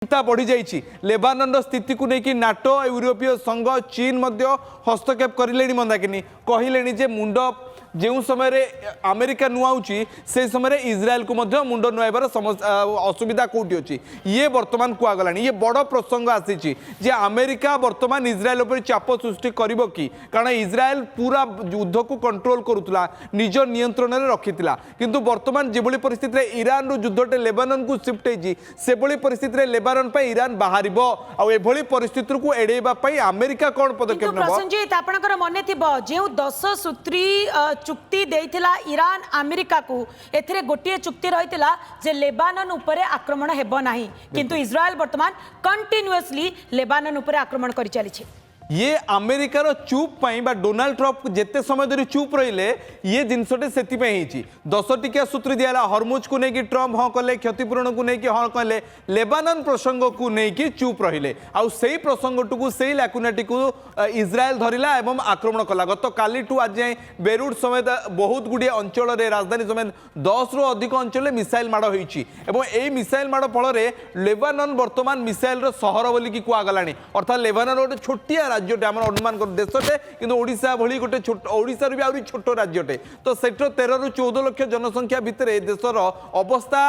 चिंता बढ़ी जाइए लेबानन स्थिति को लेकिन नाटो यूरोपीय संघ चीन हस्तक्षेप कर मंदाकिनी कहले जे मुंड जो समय अमेरिका नुआउची से समय इज्राएल को मुंड नुआइबार असुविधा कौटी अच्छी ये बर्तमान कुगला ये बड़ प्रसंग आसी अमेरिका बर्तमान इज्राएल पर चाप सृष्टि कर कि कारण इज्राएल पूरा युद्ध को कंट्रोल करुला निज नियंत्रण में रखी किंतु बर्तमान जो परिस्थिति ईरान रु युद्धटे लेबानन को शिफ्ट होती परिस्थिति लेबानन ईरान बाहर आभली परिस्थिति को एड़ेबा अमेरिका कौन पदक्षेप प्रसंजित आपनकर मने थिबो जे 10 सूत्री चुक्ति देइथिला ईरान अमेरिका को एथिरे गोटे चुक्ति रहितिला जे लेबानन उपरे आक्रमण हेबो नाही किंतु इज्राएल वर्तमान कंटिन्यूअसली लेबानन उपरे आक्रमण करि चलिछि ये अमेरिकार चुप बा डोनाल्ड ट्रम्प जिते समय धरी चुप रहिले ये जिनसटे से 10 टिकिया सूत्र दिया हरमुज को लेकिन ट्रम्प हाँ कले क्षतिपूरण को लेकिन हाँ कहले लेबानन प्रसंग को लेकिन चुप रहिले आउ से प्रसंग से लैकुनाटी को इज्राएल धरला एवं आक्रमण कला गत काली आज जाए बेरुट समेत बहुत गुड़िए अंचल राजधानी समेत 10 रु अधिक अंचल मिसाइल माड़ होती मिसाइल माड़ फल लेबानन बर्तमान मिसाइल सहर बोलिकी कुगला अर्थात लेबानन गोटे छोटिया राज्यटे आम अनुमान कर देशटे किंतु ओडिशा भली गोटे छोट ओडिशार भी आहुरी छोट राज्यटे तो सेठ 13 रु 14 लाख जनसंख्या भितर देशर अवस्था